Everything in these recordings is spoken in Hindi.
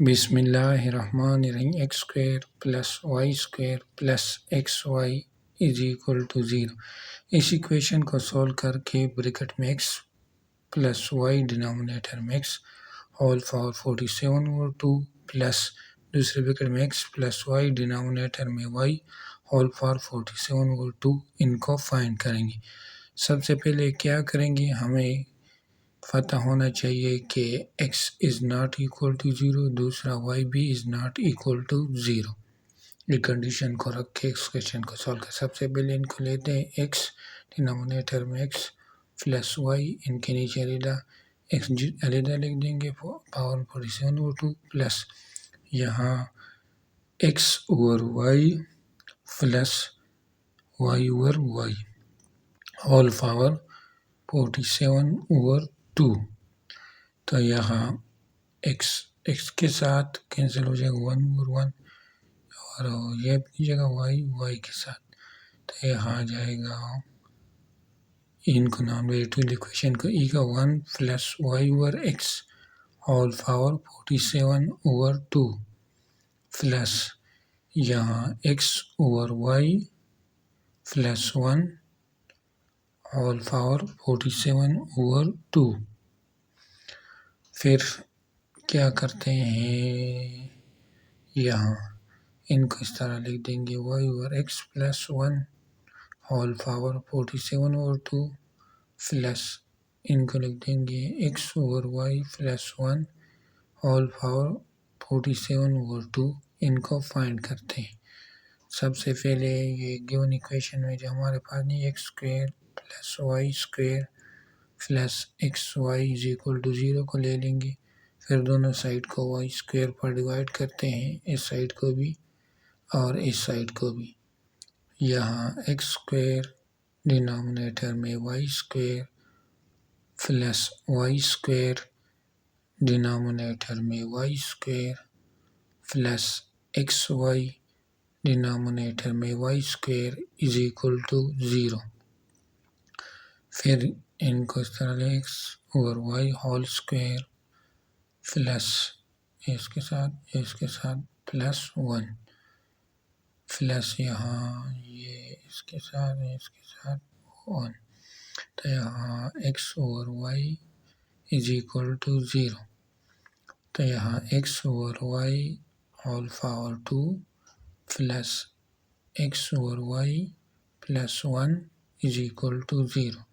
बिस्मिल्लाहिर्रहमानिर्रहीम x square plus y square plus x y is equal to zero. इस इक्वेशन को सॉल्व करके ब्रैकेट में एक्स प्लस वाई डिनोमिनेटर में एक्स होल पावर 47 और 2 प्लस दूसरे ब्रैकेट में एक्स प्लस वाई डिनोमिनेटर में वाई होल पावर 47 और 2 इनको फाइंड करेंगे। सबसे पहले क्या करेंगे, हमें पता होना चाहिए कि x is not equal to zero, दूसरा y भी is not equal to zero. ये कंडीशन को रख के इस क्वेश्चन को सॉल्व कर सबसे पहले इनको लेते हैं x डिनोमिनेटर में x प्लस y, इनके नीचे अलग x अलग लिख देंगे पावर 47 और 2 प्लस यहाँ x over y plus y over y whole power 47 over 2। तो यहाँ x के साथ कैंसिल हो जाएगा 1 ओवर 1 और ये अपनी जगह y के साथ, तो यहाँ आ जाएगा इनको नॉन-वेरिएबल इक्वेशन को e का 1 plus y over x whole power 47 over 2 plus यहाँ x over y plus 1 whole power 47 over 2। फिर क्या करते हैं, यहाँ इनको इस तरह लिख देंगे y over x plus 1 whole power 47 over 2 plus इनको लिख देंगे x over y plus 1 whole power 47 over 2। इनको फाइंड करते हैं। सबसे पहले ये गिवन इक्वेशन में जो हमारे पास नहीं x square plus y square plus x y is equal to zero को ले लेंगे। फिर दोनों साइड को वाई स्क्वायर पर डिवाइड करते हैं, इस साइड को भी और इस साइड को भी। यहाँ एक्स स्क्वायर डिनोमिनेटर में y square plus y square denominator में y square plus x y denominator में y square is equal to zero. फिर इनको इस तरह x over y whole square plus इसके साथ प्लस 1 प्लस यहाँ ये इसके साथ 1, तो यहाँ x over y is equal to zero. तो यहाँ x over y whole power 2 plus x over y plus 1 is equal to zero.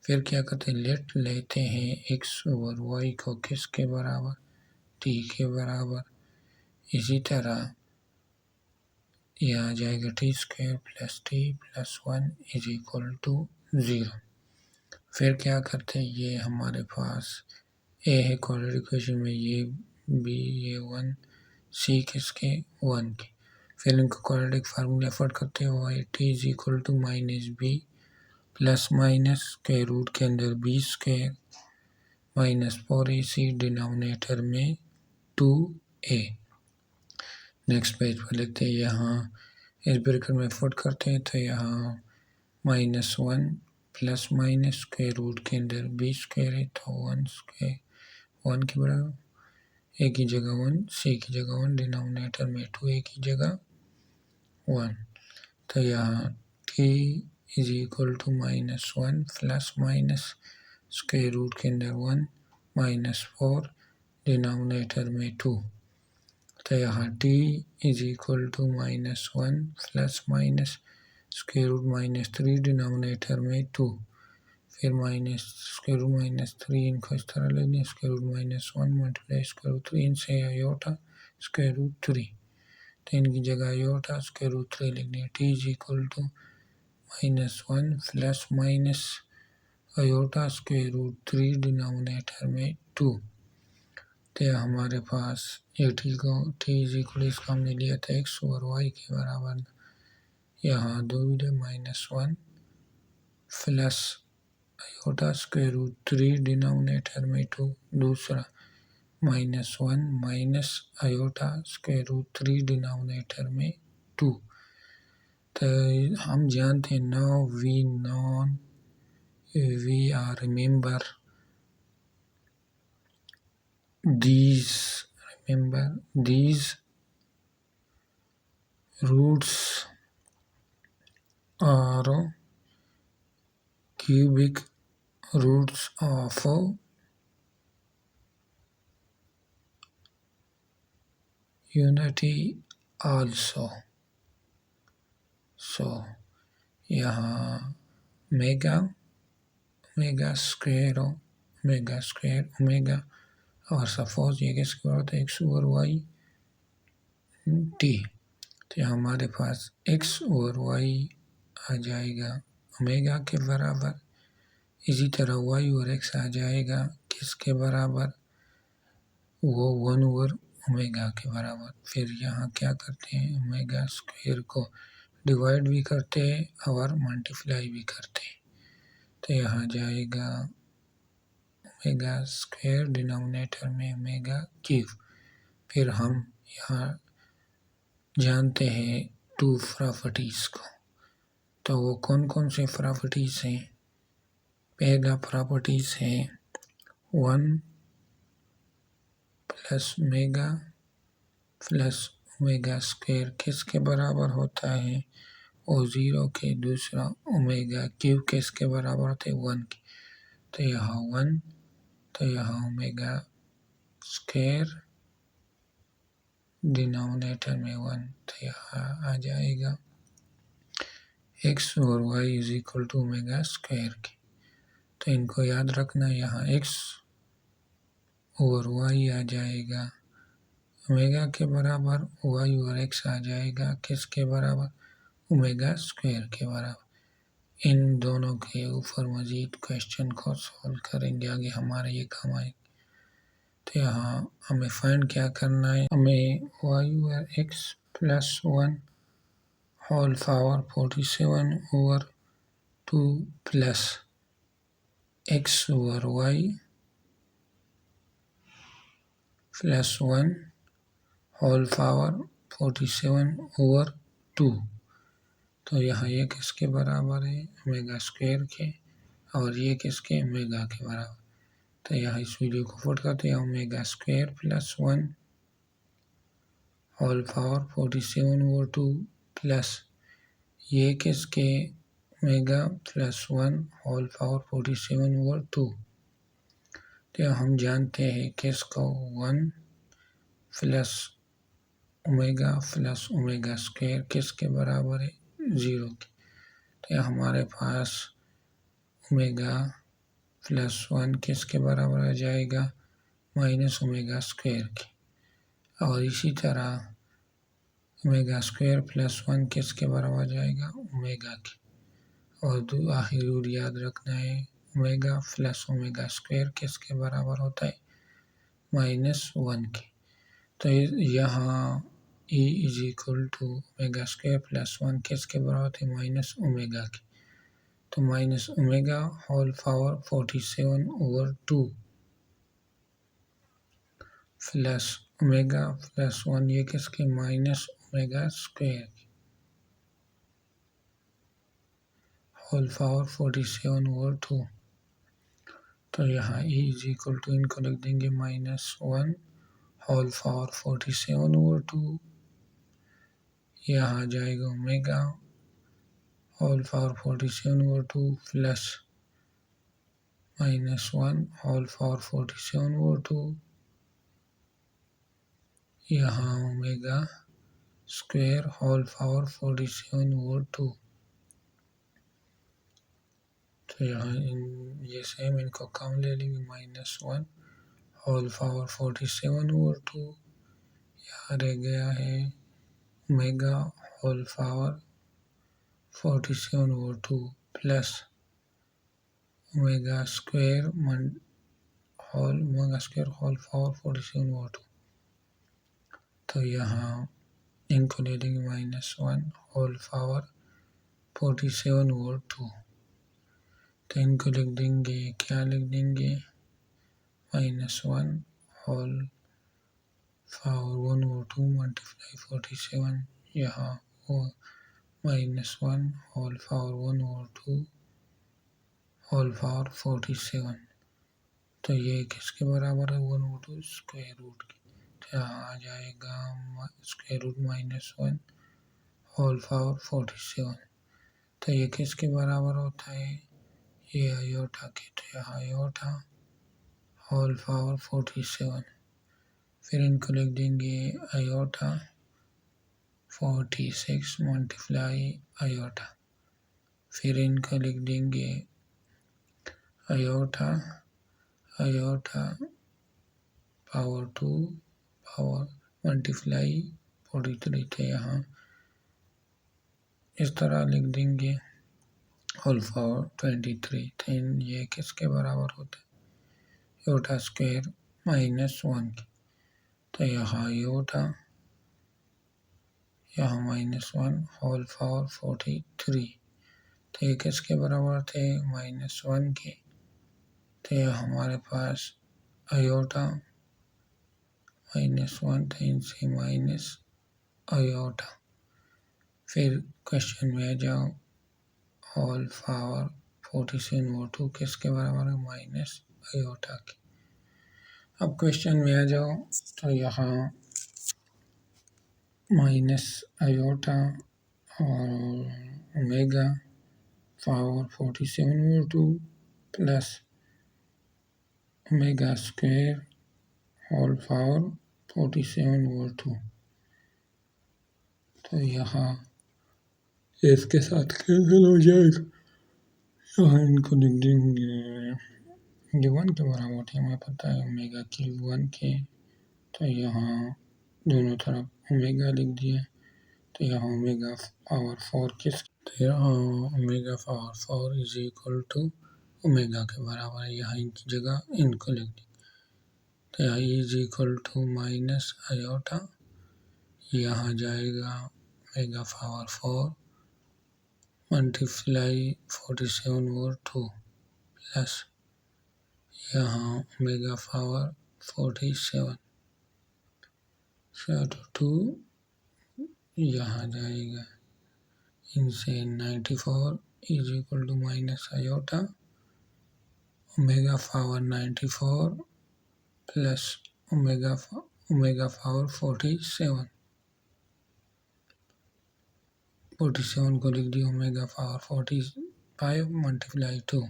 फिर क्या करते हैं, लेते हैं x ओवर y को किसके बराबर, t के बराबर। इसी तरह यह आ जाएगा t square plus t plus 1 is equal to zero. फिर क्या करते हैं, ये हमारे पास a है क्वाड्रेटिक इक्वेशन में, ये b, ये 1, c किसके 1 के। फिर इनको क्वाड्रेटिक फार्मूला एफर्ट करते हैं, y t is equal to minus b plus minus square root के अंदर B square minus 4ac denominator में 2a। नेक्स्ट पेज पर लिखते हैं, यहाँ इस ब्रैकेट में फुट करते हैं, तो यहाँ -1 प्लस माइनस स्क्वायर रूट के अंदर बी स्क्वायर है, तो 1 स्क्वायर 1 के बराबर, a की जगह 1, c की जगह 1, डिनोमिनेटर में 2a की जगह 1। तो यहाँ t is equal to -1 plus minus square root के अंदर 1 -4 डिनोमिनेटर में 2। तो यहाँ t is equal to -1 plus minus square root -3 denominator में 2। फिर माइनस स्क्वायर रूट -3 इनको इस तरह लेंगे, square root -1 multiply square root 3 इनसे आयोटा स्क्वायर रूट 3, तो इनकी जगह आयोटा स्क्वायर रूट 3 लिखनी है। t is equal to -1 plus minus iota square root 3 denominator में 2। तो हमारे पास ये t इज इक्वल, इसका हमने लिया था x ओवर y के बराबर, यहाँ 2 -1 plus iota square root 3 denominator में 2, दूसरा -1 minus iota square root 3 denominator में 2। तो हम जानते हैं, now we are remember remember these roots are cubic roots of unity also. So यहाँ मेगा स्क्वायर ओमेगा और सपोज ये किसके बराबर होता है एक्स ओवर वाई टी, तो हमारे पास एक्स ओवर वाई आ जाएगा ओमेगा के बराबर, इसी तरह वाई और एक्स आ जाएगा किसके बराबर, वो 1 ओवर ओमेगा के बराबर। फिर यहाँ क्या करते हैं ओमेगा स्क्वायर को डिवाइड भी करते हैं और मल्टीप्लाई भी करते हैं, तो यहाँ जाएगा ओमेगा स्क्वायर डिनोमिनेटर में ओमेगा क्यूब। फिर हम यहाँ जानते हैं 2 प्रॉपर्टीज़ को, तो वो कौन कौन से प्रॉपर्टीज़ हैं। पहला प्रॉपर्टीज़ है 1 plus omega plus omega square किसके बराबर होता है और 0 के, दूसरा ओमेगा क्यूब किसके बराबर होते हैं 1 के, तो यहाँ 1, तो यहाँ ओमेगा स्क्वायर डिनोमिनेटर में 1, तो यहाँ आ जाएगा x और y is equal to omega square के। तो इनको याद रखना, यहाँ x और y आ जाएगा ओमेगा के बराबर, y और x आ जाएगा किसके बराबर ओमेगा स्क्वायर के बराबर। इन दोनों के ऊपर मज़ीद क्वेश्चन को सॉल्व करेंगे आगे हमारे ये काम आएंगे। तो यहाँ हमें फाइंड क्या करना है, हमें y और x plus 1 whole power 47 over 2 plus x over y plus 1 whole power 47 over 2, तो यहाँ ये किसके बराबर है ओमेगा स्क्वायर के और ये किसके ओमेगा के बराबर। तो यहाँ इस वीडियो को पुट करते हैं omega square plus 1 whole power 47 over 2 plus ये किसके omega plus 1 whole power 47 over 2, तो हम जानते हैं किसको 1 प्लस ओमेगा स्क्वायर किसके बराबर है 0 के, तो हमारे पास ओमेगा प्लस 1 किसके बराबर आ जाएगा माइनस ओमेगा स्क्वायर के, और इसी तरह ओमेगा स्क्वायर प्लस 1 किसके बराबर आ जाएगा ओमेगा के, और आखिरी रूल याद रखना है ओमेगा प्लस ओमेगा स्क्वायर किसके बराबर होता है -1 के। तो यहाँ e is equal to omega square plus 1 किसके बराबर होते हैं माइनस ओमेगा के, तो minus omega whole power 47 over 2 plus omega plus 1 ये किसके minus omega square whole power 47 over 2, तो यहाँ e इज इक्वल टू इनको लिख देंगे -1 होल पावर 47 ओवर 2, यहाँ आ जाएगा omega whole power 47 over 2 plus -1 whole power 47 over 2, यहाँ omega square whole power 47 over 2, तो यहाँ ये सेम इनको कम ले लेंगे -1 होल पावर 47 ओवर 2, यहाँ रह गया है omega whole power 47 over 2 plus omega square whole power 47 over 2, तो यहाँ इनको ले लेंगे -1 होल पावर 47 ओवर 2, तो इनको लिख देंगे क्या लिख देंगे -1 होल पावर 1 ओवर 2 मल्टीप्लाई 47, यहाँ वो -1 whole power 1 over 2 whole power 47, तो ये किसके बराबर है 1 ओवर 2 स्क्वायर रूट के, तो यहाँ आ जाएगा स्क्वायर रूट -1 होल पावर 47। तो ये किसके बराबर होता है, ये आयोटा के, तो यहाँ आयोटा होल पावर 47। फिर इनको लिख देंगे आयोटा 46 मल्टीप्लाई आयोटा। फिर इनको लिख देंगे आयोटा पावर 2 पावर मल्टीप्लाई 43। तो यहाँ इस तरह लिख देंगे होल पावर 23। तो ये किसके बराबर होता है, आयोटा स्क्वायर -1 की। तो यहाँ आयोटा यहाँ -1 होल पावर 43। तो ये किसके बराबर थे, -1 के। तो ये हमारे पास आयोटा -1 था, इनसे माइनस आयोटा। फिर क्वेश्चन में आ जाओ, होल पावर 47/2 किसके बराबर है, माइनस आयोटा के। अब क्वेश्चन में आ जाओ, तो यहाँ माइनस आयोटा और omega power 47/2 plus omega square whole power 47/2। तो यहाँ इसके साथ कैंसिल हो जाएगा। यहाँ इनको लिख देंगे, ये 1 के बराबर होती है, हमें पता है ओमेगा की 1 के। तो यहाँ दोनों तरफ ओमेगा लिख दिया। तो यहाँ ओमेगा पावर 4 किस, तो यहाँ omega power 4 is equal to omega के बराबर है। यहाँ इनकी जगह इनको लिख दी। तो यहाँ is equal to minus iota, यहाँ जाएगा ओमेगा पावर 4 मल्टीप्लाई 47/2 प्लस यहाँ ओमेगा पावर 47 2 यहाँ जाएगा इनसे 94 is equal to minus iota omega power 94 plus omega power 47 को लिख दिया ओमेगा पावर 45 मल्टीप्लाई 2।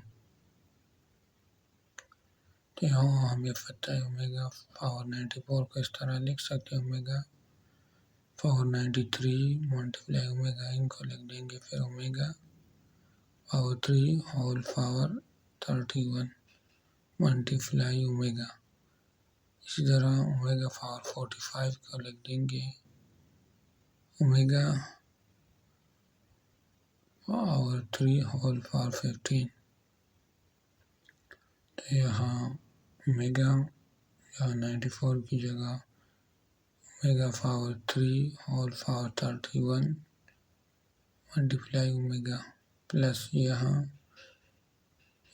तो यहाँ हमें पता है ओमेगा पावर 94 को इस तरह लिख सकते हैं, ओमेगा पावर 93 मल्टीप्लाई ओमेगा, इनको लिख देंगे। फिर omega power 3 whole power 31 multiply omega. इसी तरह ओमेगा पावर 45 को लिख देंगे ओमेगा पावर 3 होल पावर 15। तो यहाँ ओमेगा यहाँ 94 की जगह omega power 3 whole power 31 multiply omega plus यहाँ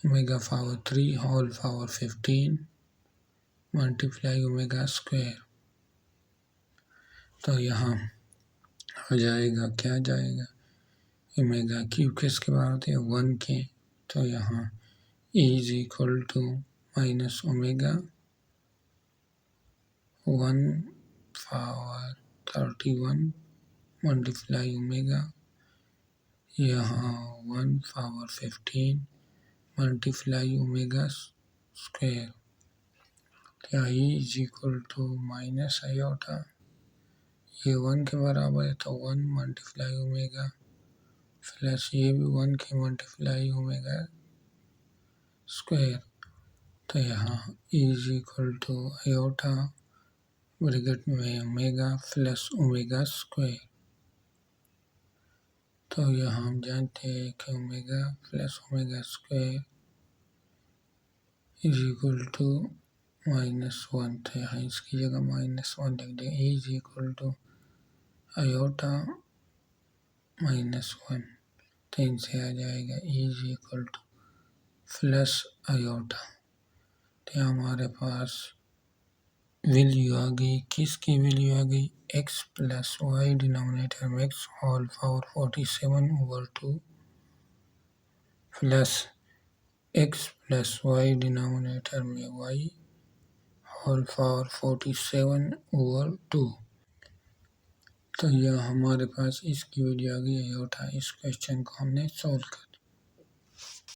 omega power 3 whole power 15 multiply omega square. तो यहाँ हो जाएगा, क्या जाएगा, ओमेगा क्यूब किसके बराबर होते हैं, 1 के। तो यहाँ is equal to minus omega 1 power 31 multiply omega यहाँ 1 पावर 15 मल्टीप्लाई ओमेगा स्क्वायर। क्या is equal to minus iota, ये 1 के बराबर है तो 1 मल्टीप्लाई ओमेगा प्लस ये भी 1 के मल्टीप्लाई ओमेगा स्क्वायर। तो यहाँ is equal to iota bracket में ओमेगा प्लस ओमेगा स्क्वायर। तो यहाँ हम जानते हैं कि omega plus omega square is equal to -1। तो यहाँ इसकी जगह -1 लिख दें। इज इक्वल टू आयोटा -1, तो इनसे आ जाएगा is equal two plus iota. तो हमारे पास वैल्यू आ गई, किसकी वैल्यू आ गई, x प्लस वाई डिनोमिनेटर में x whole power 47/2 plus x plus y denominator में y होल पावर 47/2। तो यह हमारे पास इसकी वैल्यू आ गई है, उठा इस क्वेश्चन को हमने सॉल्व कर दिया।